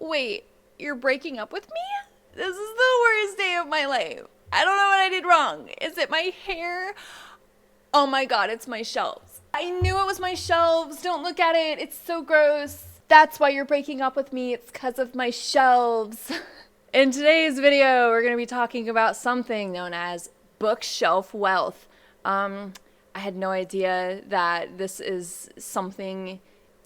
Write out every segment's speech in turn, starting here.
Wait, you're breaking up with me? This is the worst day of my life. I don't know what I did wrong. Is it my hair? Oh my god, it's my shelves. I knew it was my shelves. Don't look at it. It's so gross. That's why you're breaking up with me. It's because of my shelves. In today's video, we're going to be talking about something known as bookshelf wealth. I had no idea that this is something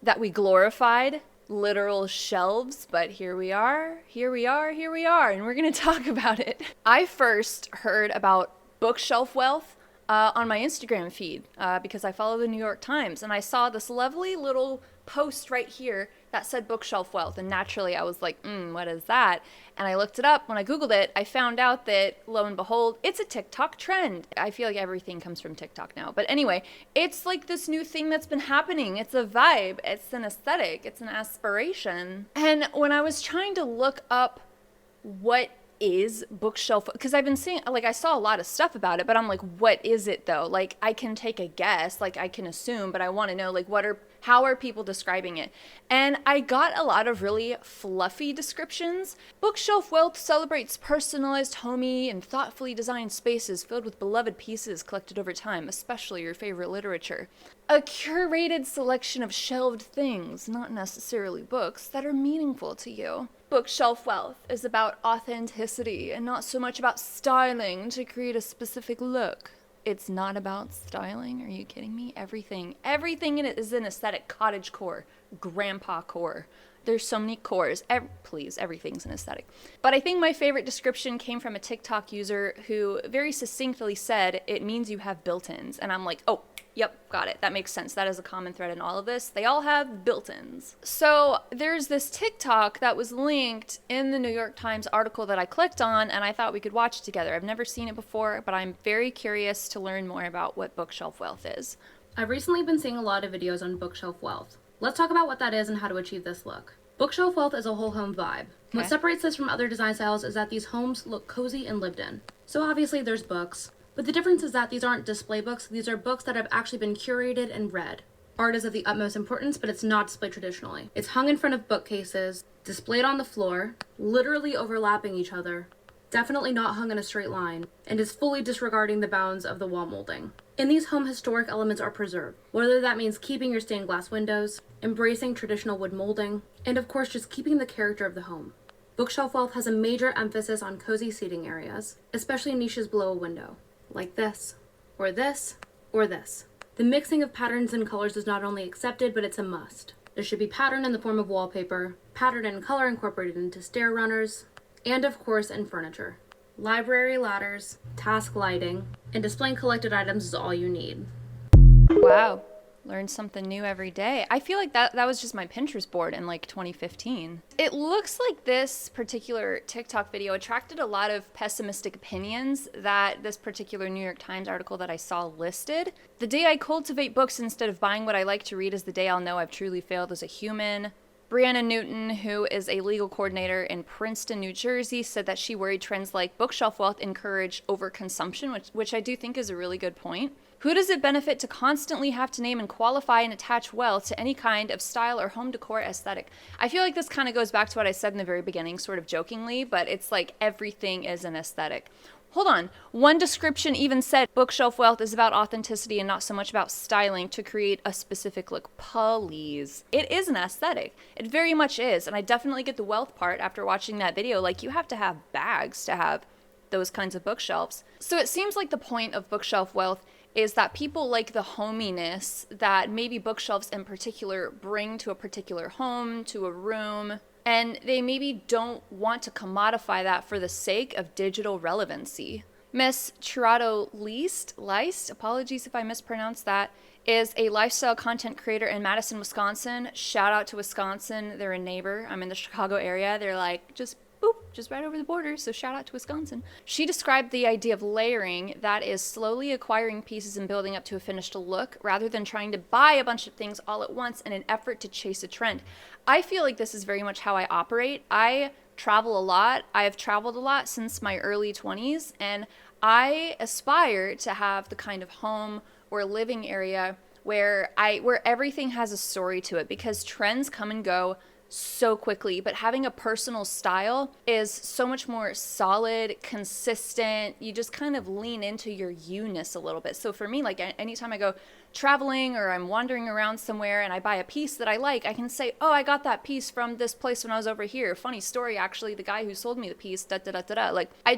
that we glorified, literal shelves, but here we are, and we're going to talk about it. I first heard about bookshelf wealth on my Instagram feed because I follow the New York Times, and I saw this lovely little post right here that said bookshelf wealth, and naturally I was like, what is that? And I looked it up. When I Googled it, I found out that, lo and behold, it's a TikTok trend. I feel like everything comes from TikTok now. But anyway, it's like this new thing that's been happening. It's a vibe. It's an aesthetic. It's an aspiration. And when I was trying to look up what is bookshelf, because I've been seeing, like, I saw a lot of stuff about it, but I'm like, what is it though? Like, I can take a guess, like I can assume, but I want to know, like, how are people describing it? And I got a lot of really fluffy descriptions. Bookshelf wealth celebrates personalized, homey, and thoughtfully designed spaces filled with beloved pieces collected over time, especially your favorite literature. A curated selection of shelved things, not necessarily books, that are meaningful to you. Bookshelf wealth is about authenticity and not so much about styling to create a specific look. It's not about styling. Are you kidding me? Everything in it is an aesthetic. Cottage core, grandpa core. There's so many cores. Please, everything's an aesthetic. But I think my favorite description came from a TikTok user who very succinctly said, it means you have built-ins. And I'm like, oh, yep, got it. That makes sense. That is a common thread in all of this. They all have built-ins. So there's this TikTok that was linked in the New York Times article that I clicked on, and I thought we could watch it together. I've never seen it before, but I'm very curious to learn more about what bookshelf wealth is. I've recently been seeing a lot of videos on bookshelf wealth. Let's talk about what that is and how to achieve this look. Bookshelf wealth is a whole home vibe. What separates this from other design styles is that these homes look cozy and lived in. So obviously there's books, but the difference is that these aren't display books. These are books that have actually been curated and read. Art is of the utmost importance, but it's not displayed traditionally. It's hung in front of bookcases, displayed on the floor, literally overlapping each other, definitely not hung in a straight line, and is fully disregarding the bounds of the wall molding. In these home, historic elements are preserved, whether that means keeping your stained glass windows, embracing traditional wood molding, and of course just keeping the character of the home. Bookshelf wealth has a major emphasis on cozy seating areas, especially niches below a window, like this, or this, or this. The mixing of patterns and colors is not only accepted, but it's a must. There should be pattern in the form of wallpaper, pattern and color incorporated into stair runners, and of course in furniture. Library ladders, task lighting, and displaying collected items is all you need. Wow. Learn something new every day. I feel like that was just my Pinterest board in like 2015. It looks like this particular TikTok video attracted a lot of pessimistic opinions that this particular New York Times article that I saw listed. The day I cultivate books instead of buying what I like to read is the day I'll know I've truly failed as a human. Brianna Newton, who is a legal coordinator in Princeton, New Jersey, said that she worried trends like bookshelf wealth encourage overconsumption, which I do think is a really good point. Who does it benefit to constantly have to name and qualify and attach wealth to any kind of style or home decor aesthetic? I feel like this kind of goes back to what I said in the very beginning, sort of jokingly, but it's like everything is an aesthetic. Hold on. One description even said bookshelf wealth is about authenticity and not so much about styling to create a specific look. Please. It is an aesthetic. It very much is. And I definitely get the wealth part after watching that video. Like, you have to have bags to have those kinds of bookshelves. So it seems like the point of bookshelf wealth is that people like the hominess that maybe bookshelves in particular bring to a particular home, to a room, and they maybe don't want to commodify that for the sake of digital relevancy. Miss Chirato Leist, apologies if I mispronounced that, is a lifestyle content creator in Madison, Wisconsin. Shout out to Wisconsin. They're a neighbor. I'm in the Chicago area. They're like, just right over the border, so shout out to Wisconsin. She described the idea of layering, that is slowly acquiring pieces and building up to a finished look, rather than trying to buy a bunch of things all at once in an effort to chase a trend. I feel like this is very much how I operate. I travel a lot. I've traveled a lot since my early 20s, and I aspire to have the kind of home or living area where everything has a story to it, because trends come and go so quickly, but having a personal style is so much more solid, consistent. You just kind of lean into your you-ness a little bit. So for me, like anytime I go traveling or I'm wandering around somewhere and I buy a piece that I like, I can say, oh, I got that piece from this place when I was over here. Funny story, actually, the guy who sold me the piece, da da da da da. Like, I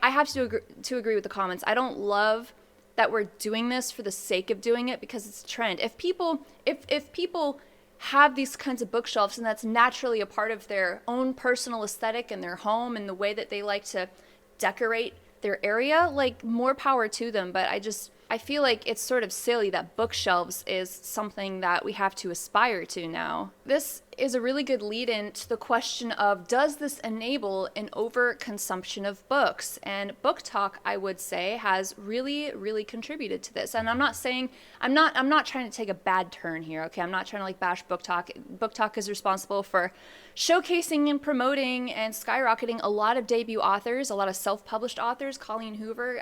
have to agree with the comments. I don't love that we're doing this for the sake of doing it because it's a trend. If people have these kinds of bookshelves and that's naturally a part of their own personal aesthetic and their home and the way that they like to decorate their area, like, more power to them. But I feel like it's sort of silly that bookshelves is something that we have to aspire to now. This is a really good lead-in to the question of, does this enable an overconsumption of books? And BookTok, I would say, has really, really contributed to this. And I'm not trying to take a bad turn here, okay? I'm not trying to like bash BookTok. BookTok is responsible for showcasing and promoting and skyrocketing a lot of debut authors, a lot of self-published authors. Colleen Hoover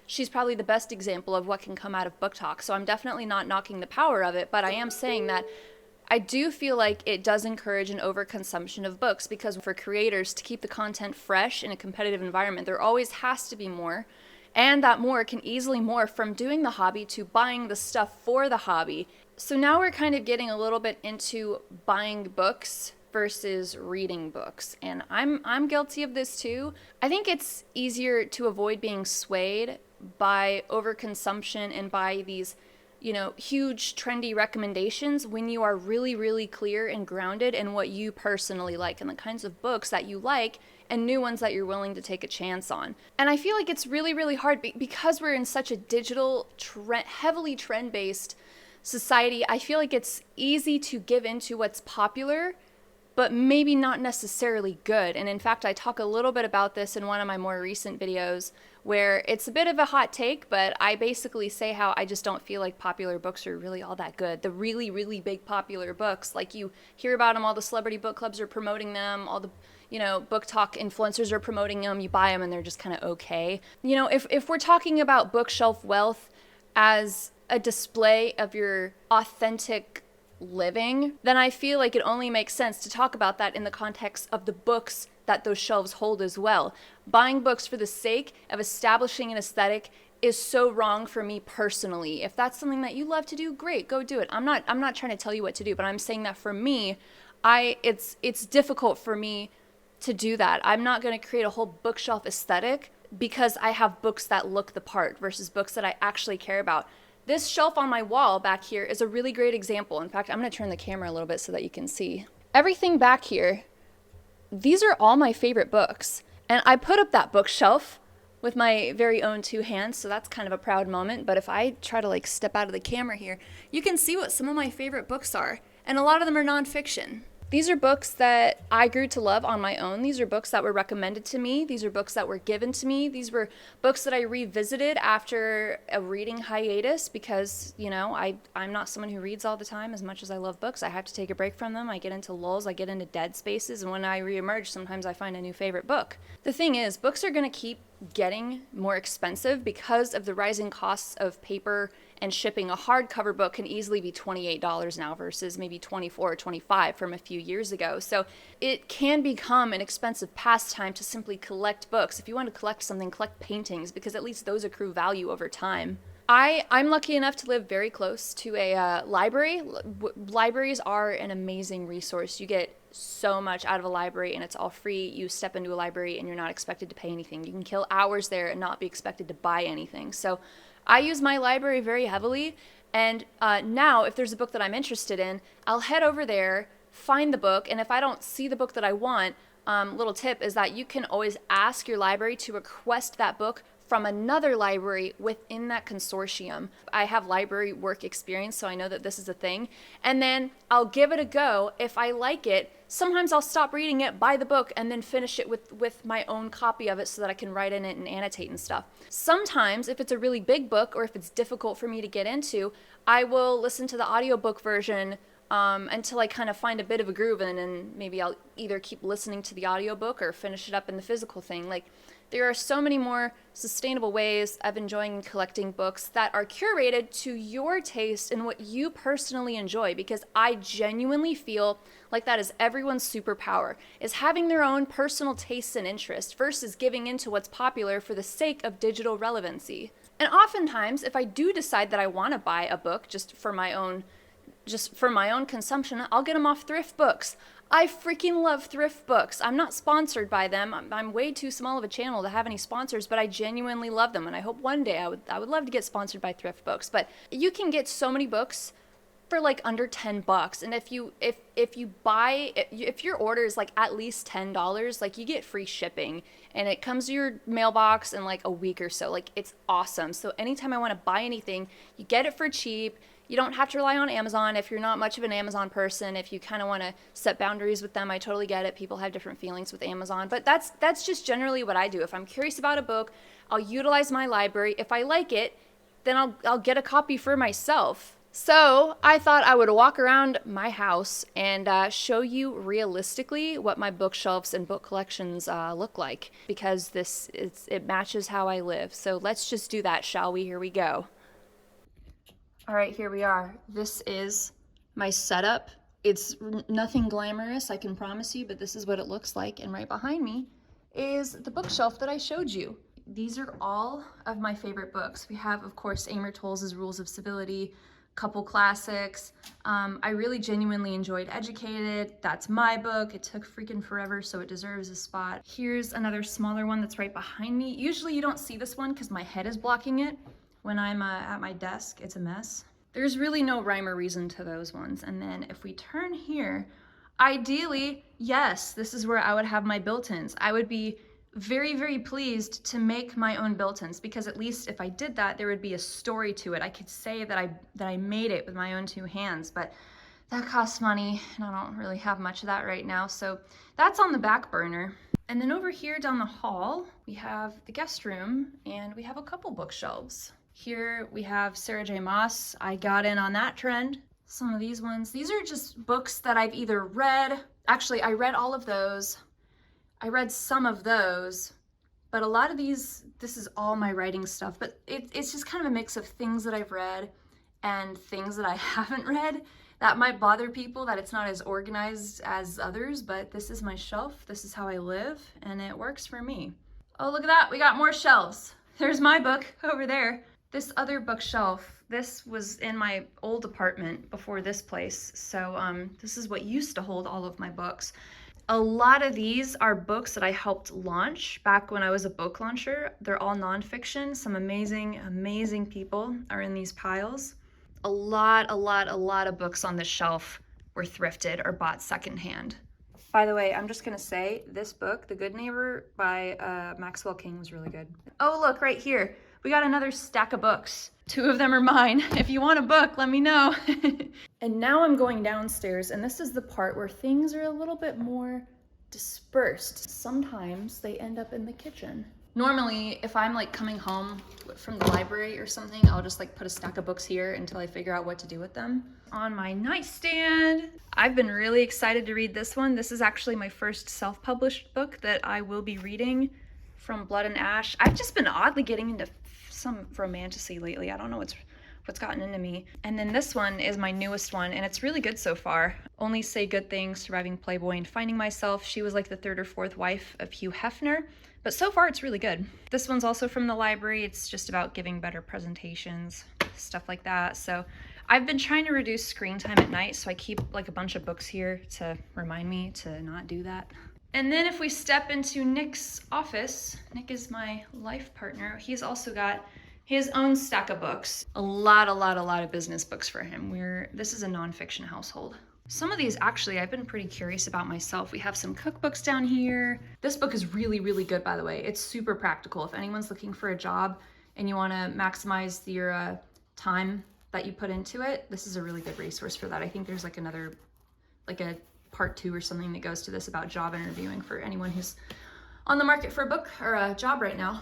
she's probably the best example of what can come out of BookTok. So I'm definitely not knocking the power of it, but I am saying that I do feel like it does encourage an overconsumption of books, because for creators to keep the content fresh in a competitive environment, there always has to be more. And that more can easily morph from doing the hobby to buying the stuff for the hobby. So now we're kind of getting a little bit into buying books versus reading books. And I'm guilty of this too. I think it's easier to avoid being swayed by overconsumption and by these, huge trendy recommendations when you are really, really clear and grounded in what you personally like and the kinds of books that you like and new ones that you're willing to take a chance on. And I feel like it's really, really hard because we're in such a digital, heavily trend-based society. I feel like it's easy to give into what's popular, but maybe not necessarily good. And in fact, I talk a little bit about this in one of my more recent videos, where it's a bit of a hot take, but I basically say how I just don't feel like popular books are really all that good. The really, really big popular books, like you hear about them, all the celebrity book clubs are promoting them, all the BookTok influencers are promoting them, you buy them and they're just kind of okay. If we're talking about bookshelf wealth as a display of your authentic living, then I feel like it only makes sense to talk about that in the context of the books that those shelves hold as well. Buying books for the sake of establishing an aesthetic is so wrong for me personally. If that's something that you love to do, great, go do it. I'm not trying to tell you what to do, but I'm saying that for me, it's difficult for me to do that. I'm not going to create a whole bookshelf aesthetic because I have books that look the part versus books that I actually care about. This shelf on my wall back here is a really great example. In fact, I'm going to turn the camera a little bit so that you can see. Everything back here, these are all my favorite books. And I put up that bookshelf with my very own two hands, so that's kind of a proud moment. But if I try to step out of the camera here, you can see what some of my favorite books are. And a lot of them are nonfiction. These are books that I grew to love on my own. These are books that were recommended to me. These are books that were given to me. These were books that I revisited after a reading hiatus because, I'm not someone who reads all the time as much as I love books. I have to take a break from them. I get into lulls. I get into dead spaces. And when I reemerge, sometimes I find a new favorite book. The thing is, books are going to keep getting more expensive because of the rising costs of paper and shipping. A hardcover book can easily be $28 now versus maybe $24 or $25 from a few years ago. So it can become an expensive pastime to simply collect books. If you want to collect something, collect paintings, because at least those accrue value over time. I'm lucky enough to live very close to a library. Libraries are an amazing resource. You get so much out of a library and it's all free. You step into a library and you're not expected to pay anything. You can kill hours there and not be expected to buy anything. So I use my library very heavily, and now if there's a book that I'm interested in, I'll head over there, find the book, and if I don't see the book that I want, little tip is that you can always ask your library to request that book from another library within that consortium. I have library work experience, so I know that this is a thing. And then I'll give it a go. If I like it, sometimes I'll stop reading it, buy the book, and then finish it with my own copy of it so that I can write in it and annotate and stuff. Sometimes, if it's a really big book or if it's difficult for me to get into, I will listen to the audiobook version until I kind of find a bit of a groove, and then maybe I'll either keep listening to the audiobook or finish it up in the physical thing. Like, there are so many more sustainable ways of enjoying and collecting books that are curated to your taste and what you personally enjoy, because I genuinely feel like that is everyone's superpower, is having their own personal tastes and interests versus giving into what's popular for the sake of digital relevancy. And oftentimes, if I do decide that I want to buy a book just for my own consumption, I'll get them off thrift books. I freaking love thrift books. I'm not sponsored by them. I'm way too small of a channel to have any sponsors, but I genuinely love them, and I hope one day I would love to get sponsored by thrift books. But you can get so many books for like under $10, and if your order is like at least $10, like, you get free shipping, and it comes to your mailbox in like a week or so. Like, it's awesome. So anytime I want to buy anything, you get it for cheap. You don't have to rely on Amazon if you're not much of an Amazon person. If you kind of want to set boundaries with them, I totally get it. People have different feelings with Amazon, but that's just generally what I do. If I'm curious about a book, I'll utilize my library. If I like it, then I'll get a copy for myself. So I thought I would walk around my house and show you realistically what my bookshelves and book collections look like, because it matches how I live. So let's just do that, shall we? Here we go. All right, here we are. This is my setup. It's nothing glamorous, I can promise you, but this is what it looks like. And right behind me is the bookshelf that I showed you. These are all of my favorite books. We have, of course, Amor Towles' Rules of Civility, couple classics. I really genuinely enjoyed Educated. That's my book. It took freaking forever, so it deserves a spot. Here's another smaller one that's right behind me. Usually you don't see this one because my head is blocking it. When I'm at my desk, it's a mess. There's really no rhyme or reason to those ones. And then if we turn here, ideally, yes, this is where I would have my built-ins. I would be very, very pleased to make my own built-ins, because at least if I did that, there would be a story to it. I could say that I made it with my own two hands, but that costs money, and I don't really have much of that right now. So that's on the back burner. And then over here down the hall, we have the guest room, and we have a couple bookshelves. Here we have Sarah J. Maas. I got in on that trend. Some of these ones. These are just books that I've either read. Actually, I read all of those. I read some of those, but a lot of these, this is all my writing stuff, but it's just kind of a mix of things that I've read and things that I haven't read. That might bother people that it's not as organized as others, but this is my shelf. This is how I live, and it works for me. Oh, look at that. We got more shelves. There's my book over there. This other bookshelf, this was in my old apartment before this place. So this is what used to hold all of my books. A lot of these are books that I helped launch back when I was a book launcher. They're all nonfiction. Some amazing, amazing people are in these piles. A lot of books on this shelf were thrifted or bought secondhand. By the way, I'm just gonna say this book, The Good Neighbor by Maxwell King, was really good. Oh, look, right here. We got another stack of books. 2 of them are mine. If you want a book, let me know. And now I'm going downstairs, and this is the part where things are a little bit more dispersed. Sometimes they end up in the kitchen. Normally, if I'm like coming home from the library or something, I'll just like put a stack of books here until I figure out what to do with them. On my nightstand, I've been really excited to read this one. This is actually my first self-published book that I will be reading, From Blood and Ash. I've just been oddly getting into some romantasy lately. I don't know what's gotten into me. And then this one is my newest one, and it's really good so far. Only Say Good Things, Surviving Playboy and Finding Myself. She was like the 3rd or 4th wife of Hugh Hefner, but so far it's really good. This one's also from the library. It's just about giving better presentations, stuff like that. So I've been trying to reduce screen time at night, so I keep like a bunch of books here to remind me to not do that. And then if we step into Nick's office, Nick is my life partner. He's also got his own stack of books. A lot of business books for him. This is a nonfiction household. Some of these actually I've been pretty curious about myself. We have some cookbooks down here. This book is really, really good, by the way. It's super practical. If anyone's looking for a job and you want to maximize your time that you put into it, this is a really good resource for that. I think there's like another, like a part 2 or something that goes to this about job interviewing for anyone who's on the market for a book or a job right now.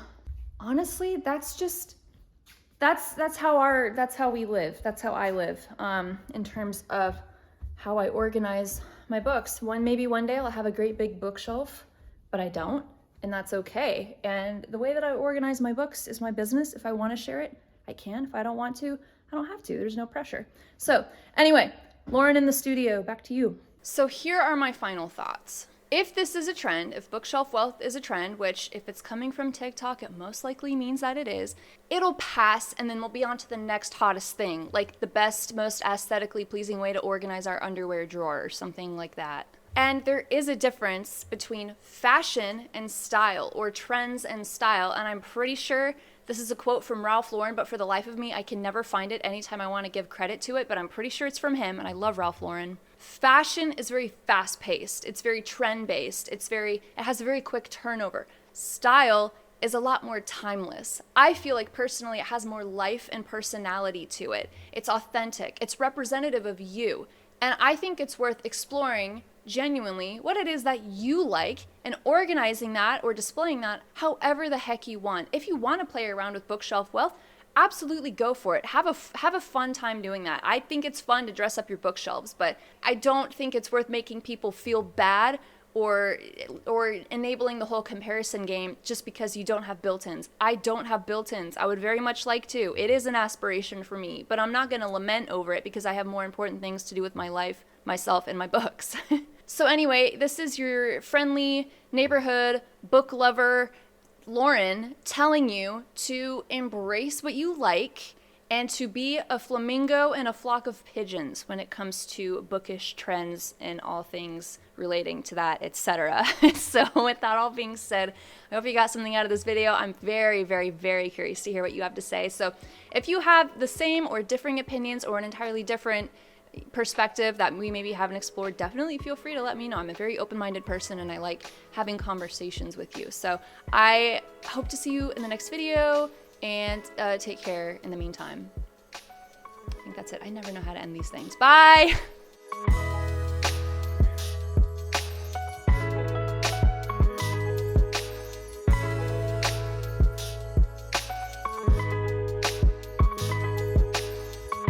Honestly, that's how we live. That's how I live in terms of how I organize my books. Maybe one day I'll have a great big bookshelf, but I don't, and that's okay. And the way that I organize my books is my business. If I want to share it, I can. If I don't want to, I don't have to. There's no pressure. So anyway, Lauren in the studio, back to you. So here are my final thoughts. If this is a trend, if bookshelf wealth is a trend, which if it's coming from TikTok, it most likely means that it is, it'll pass and then we'll be on to the next hottest thing, like the best, most aesthetically pleasing way to organize our underwear drawer or something like that. And there is a difference between fashion and style, or trends and style, and I'm pretty sure this is a quote from Ralph Lauren, but for the life of me, I can never find it anytime I want to give credit to it, but I'm pretty sure it's from him, and I love Ralph Lauren. Fashion is very fast-paced. It's very trend-based. It has a very quick turnover. Style is a lot more timeless. I feel like personally it has more life and personality to it. It's authentic. It's representative of you. And I think it's worth exploring genuinely what it is that you like and organizing that or displaying that however the heck you want. If you want to play around with bookshelf wealth, absolutely go for it. Have a fun time doing that. I think it's fun to dress up your bookshelves, but I don't think it's worth making people feel bad or enabling the whole comparison game just because you don't have built-ins. I don't have built-ins. I would very much like to. It is an aspiration for me, but I'm not going to lament over it because I have more important things to do with my life, myself, and my books. So anyway, this is your friendly neighborhood book lover, Lauren, telling you to embrace what you like and to be a flamingo in a flock of pigeons when it comes to bookish trends and all things relating to that, etc. So with that all being said, I hope you got something out of this video. I'm very, very, very curious to hear what you have to say. So if you have the same or differing opinions or an entirely different perspective that we maybe haven't explored, definitely feel free to let me know. I'm a very open-minded person and I like having conversations with you. So I hope to see you in the next video, and take care in the meantime. I think that's it. I never know how to end these things. Bye!